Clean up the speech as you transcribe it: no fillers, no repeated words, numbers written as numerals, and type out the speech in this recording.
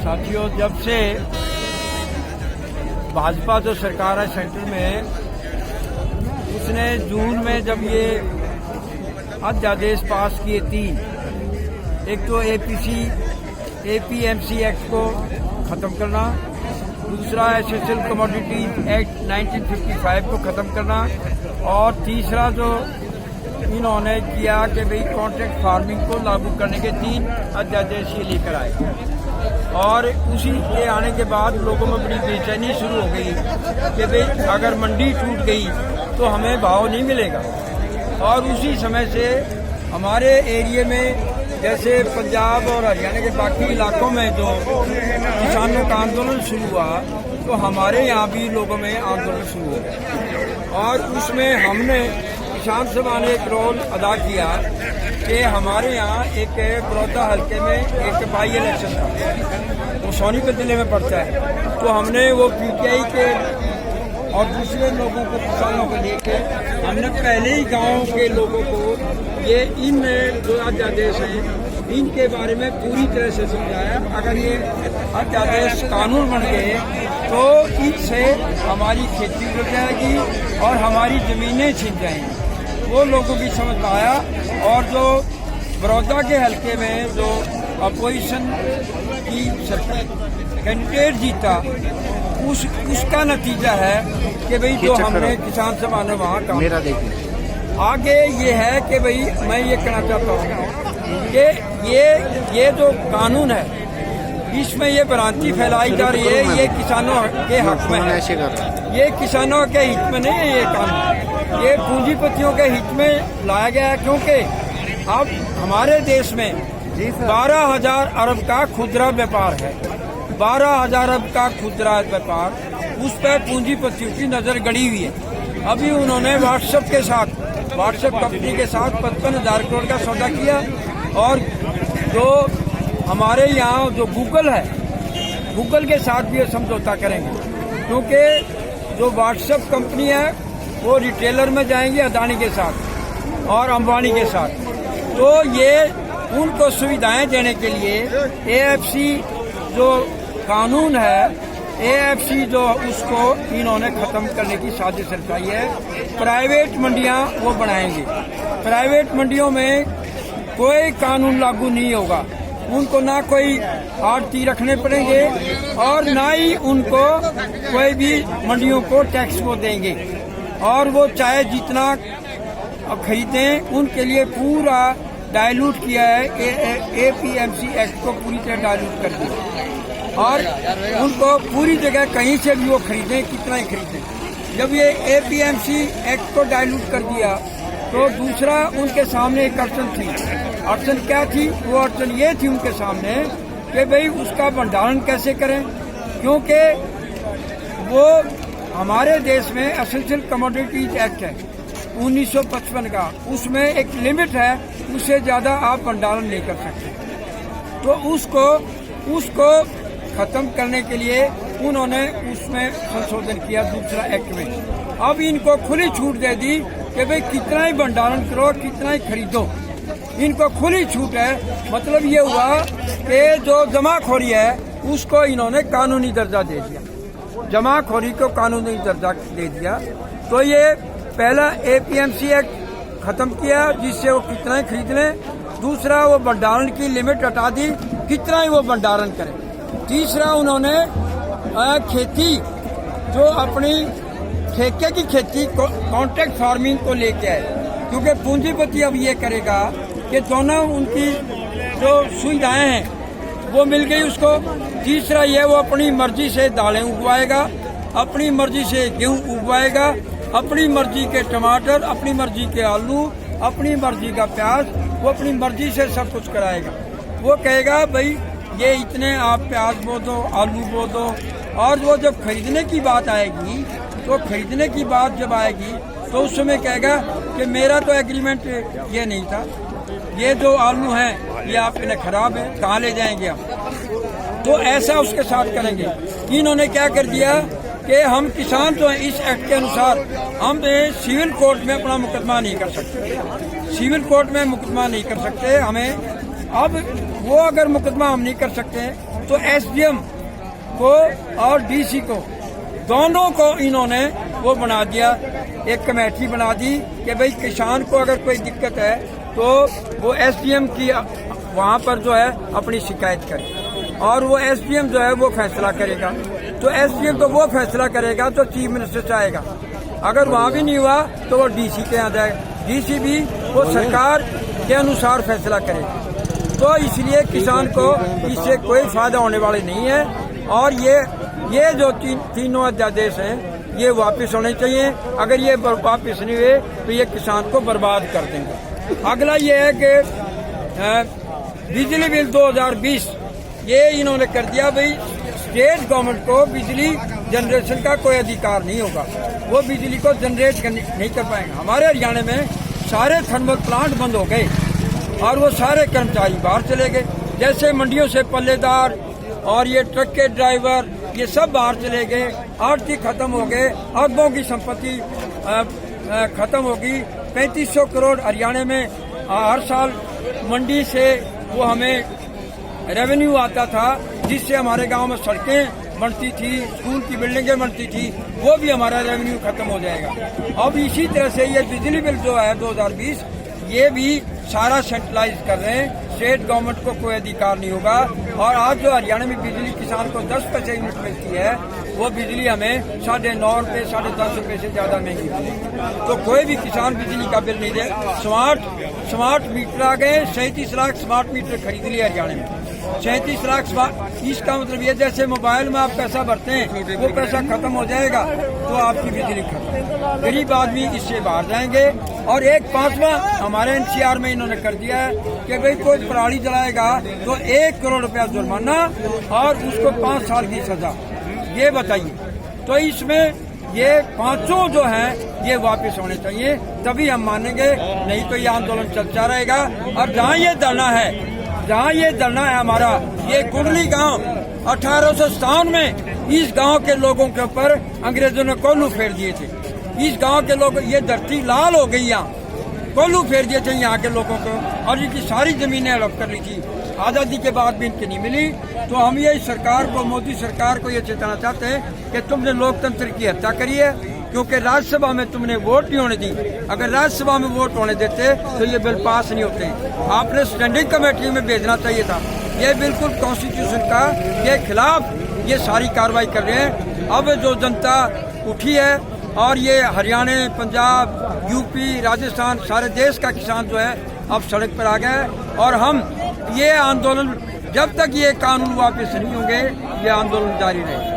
साथियों, जब से भाजपा जो सरकार है सेंटर में, उसने जून में जब ये अध्यादेश पास किए 3, एक तो एपीएमसी एक्ट को ख़त्म करना, दूसरा एसेंशियल कमोडिटीज एक्ट 1955 को ख़त्म करना, और तीसरा जो इन्होंने किया कि भाई कॉन्ट्रैक्ट फार्मिंग को लागू करने के 3 अध्यादेश ये लेकर आए। और उसी के आने के बाद लोगों में बड़ी बेचैनी शुरू हो गई कि भाई अगर मंडी टूट गई तो हमें भाव नहीं मिलेगा। और उसी समय से हमारे एरिया में, जैसे पंजाब और हरियाणा के बाकी इलाकों में जो किसानों का आंदोलन शुरू हुआ, तो हमारे यहाँ भी लोगों में आंदोलन शुरू हो गया। और उसमें हमने किसान सभा ने एक रोल अदा किया कि हमारे यहाँ एक बड़ौदा हल्के में एक बाई इलेक्शन था, वो सोनीपत जिले में पड़ता है। तो हमने वो पीटीआई के और दूसरे लोगों को, किसानों को लेके हमने पहले ही गाँव के लोगों को ये इन जो अध्यादेश हैं इनके बारे में पूरी तरह से समझाया। अगर ये अध्यादेश कानून बन गए तो इससे हमारी खेती रुक जाएगी और हमारी ज़मीनें छिन जाएंगी, वो लोगों की समझ में आया। और जो बड़ौदा के हल्के में जो अपोजिशन की कैंडिडेट जीता, उसका नतीजा है कि भाई जो हमने किसान सभा ने वहाँ काम आगे ये है कि भाई मैं ये कहना चाहता हूँ कि ये जो कानून है इसमें ये भ्रांति फैलाई जा रही है, ये किसानों के हक में है, ये किसानों के हित में नहीं है। ये कानून ये पूंजीपतियों के हित में लाया गया है, क्योंकि अब हमारे देश में 12,000 अरब का खुदरा व्यापार है। 12,000 अरब का खुदरा व्यापार, उस पर पूंजीपतियों की नजर गड़ी हुई है। अभी उन्होंने व्हाट्सएप कंपनी के साथ 55,000 करोड़ का सौदा किया। और जो हमारे यहाँ जो गूगल है, गूगल के साथ भी समझौता करेंगे, क्योंकि जो व्हाट्सएप कंपनी है वो रिटेलर में जाएंगे अदानी के साथ और अंबानी के साथ। तो ये उनको सुविधाएं देने के लिए एएफसी जो कानून है, एएफसी जो उसको इन्होंने खत्म करने की साजिश रचाई है। प्राइवेट मंडियां वो बनाएंगे, प्राइवेट मंडियों में कोई कानून लागू नहीं होगा, उनको ना कोई आड़ती रखने पड़ेंगे और ना ही उनको कोई भी मंडियों को टैक्स वो देंगे। और वो चाहे जितना खरीदें, उनके लिए पूरा डाइल्यूट किया है, एपीएमसी एक्ट को पूरी तरह डाइल्यूट कर दिया। और उनको पूरी जगह कहीं से भी वो खरीदें, कितना ही खरीदें। जब ये एपीएमसी एक्ट को डाइल्यूट कर दिया तो दूसरा उनके सामने एक अड़चन थी। अड़चन क्या थी? वो अड़चन ये थी उनके सामने कि भाई उसका भंडारण कैसे करें, क्योंकि वो हमारे देश में एसेंशियल कमोडिटीज एक्ट है 1955 का, उसमें एक लिमिट है, उससे ज्यादा आप भंडारण नहीं कर सकते। तो उसको खत्म करने के लिए उन्होंने उसमें संशोधन किया दूसरा एक्ट में। अब इनको खुली छूट दे दी कि भाई कितना ही भंडारण करो, कितना ही खरीदो, इनको खुली छूट है। मतलब ये हुआ कि जो जमाखोरी है उसको इन्होंने कानूनी दर्जा दे दिया, जमाखोरी को कानूनी दर्जा दे दिया। तो ये पहला एपीएमसी एक्ट खत्म किया जिससे वो कितना ही खरीद लें, दूसरा वो भंडारण की लिमिट हटा दी, कितना ही वो भंडारण करें। तीसरा उन्होंने खेती जो अपनी ठेके की खेती कॉन्ट्रैक्ट फार्मिंग को लेके आए, क्योंकि पूंजीपति अब ये करेगा कि दोनों उनकी जो सुविधाएं हैं वो मिल गई उसको। तीसरा ये वो अपनी मर्जी से दालें उगवाएगा, अपनी मर्जी से गेहूं उगवाएगा, अपनी मर्जी के टमाटर, अपनी मर्जी के आलू, अपनी मर्जी का प्याज, वो अपनी मर्जी से सब कुछ कराएगा। वो कहेगा भाई ये इतने आप प्याज बो दो, आलू बो दो। और वो जब खरीदने की बात आएगी, तो खरीदने की बात जब आएगी तो उस समय कहेगा कि मेरा तो एग्रीमेंट ये नहीं था, ये जो आलू हैं ये आप इन्हें खराब है, कहाँ ले जाएंगे आप। तो ऐसा उसके साथ करेंगे। इन्होंने क्या कर दिया कि हम किसान जो हैं इस एक्ट के अनुसार हम सिविल कोर्ट में अपना मुकदमा नहीं कर सकते, सिविल कोर्ट में मुकदमा नहीं कर सकते हमें। अब वो अगर मुकदमा हम नहीं कर सकते तो एसडीएम को और डीसी को दोनों को इन्होंने वो बना दिया, एक कमेटी बना दी कि भाई किसान को अगर कोई दिक्कत है तो वो एसडीएम की वहाँ पर जो है अपनी शिकायत करे और वो एसडीएम जो है वो फैसला करेगा। तो एसडीएम तो वो फैसला करेगा तो चीफ मिनिस्टर से आएगा, अगर वहाँ भी नहीं हुआ तो वो डीसी के यहाँ जाएगा, डीसी भी वो सरकार के अनुसार फैसला करेगा। तो इसलिए किसान को इससे कोई फायदा होने वाले नहीं है और ये जो तीनों अध्यादेश हैं ये वापस होने चाहिए। अगर ये वापस नहीं हुए तो ये किसान को बर्बाद कर देंगे। अगला ये है कि बिजली बिल 2020 ये इन्होंने कर दिया भाई स्टेट गवर्नमेंट को बिजली जनरेशन का कोई अधिकार नहीं होगा, वो बिजली को जनरेट नहीं कर पाएंगे। हमारे हरियाणा में सारे थर्मल प्लांट बंद हो गए और वो सारे कर्मचारी बाहर चले गए। जैसे मंडियों से पल्लेदार और ये ट्रक के ड्राइवर ये सब बाहर चले गए, आर्थिक खत्म हो गए, अरबों की संपत्ति खत्म होगी। 3500 करोड़ हरियाणा में हर साल मंडी से वो हमें रेवेन्यू आता था, जिससे हमारे गांव में सड़कें बनती थी, स्कूल की बिल्डिंगें बनती थी, वो भी हमारा रेवेन्यू खत्म हो जाएगा। अब इसी तरह से ये बिजली बिल जो है 2020 ये भी सारा सेंट्रलाइज कर रहे हैं, स्टेट गवर्नमेंट को कोई अधिकार नहीं होगा। और आज जो हरियाणा में बिजली किसान को 10 पैसे यूनिट मिलती है वो बिजली हमें 9.5 रुपये 10.5 रुपये से ज्यादा महंगी मिलेगी। तो कोई भी किसान बिजली का बिल नहीं दे। स्मार्ट मीटर आ गए, 37 लाख स्मार्ट मीटर खरीद लिए हरियाणा में, 37 लाख स्मार्ट। इसका मतलब ये जैसे मोबाइल में आप पैसा भरते हैं वो पैसा खत्म हो जाएगा तो आपकी बिजली खत्म, गरीब आदमी इससे बाहर जाएंगे। और एक 5वां हमारे एनसीआर में इन्होंने कर दिया है कि भाई कोई पराली जलाएगा तो 1 करोड़ रुपया जुर्माना और उसको 5 साल की सजा। ये बताइए, तो इसमें ये 5 जो हैं ये वापस होने चाहिए, तभी हम मानेंगे, नहीं तो ये आंदोलन चलता रहेगा। और जहाँ ये धरना है हमारा, ये कुंडली गांव 1857 में इस गांव के लोगों के ऊपर अंग्रेजों ने कोल्हू फेर दिए थे। इस गांव के लोग, ये धरती लाल हो गई, यहाँ कोल्हू फेर दिए थे यहाँ के लोगों को और इनकी सारी जमीनें हड़प कर ली थी। आजादी के बाद भी इनकी नहीं मिली। तो हम ये सरकार को, मोदी सरकार को ये चेताना चाहते हैं कि तुमने लोकतंत्र की हत्या करी है, क्योंकि राज्यसभा में तुमने वोट नहीं होने दी। अगर राज्यसभा में वोट होने देते तो ये बिल पास नहीं होते, आपने स्टैंडिंग कमेटी में भेजना चाहिए था। ये बिल्कुल कॉन्स्टिट्यूशन का ये खिलाफ ये सारी कार्रवाई कर रहे हैं। अब जो जनता उठी है और ये हरियाणा, पंजाब, यूपी, राजस्थान, सारे देश का किसान जो है अब सड़क पर आ गया है। और हम ये आंदोलन जब तक ये कानून वापस नहीं होंगे ये आंदोलन जारी रहेगा।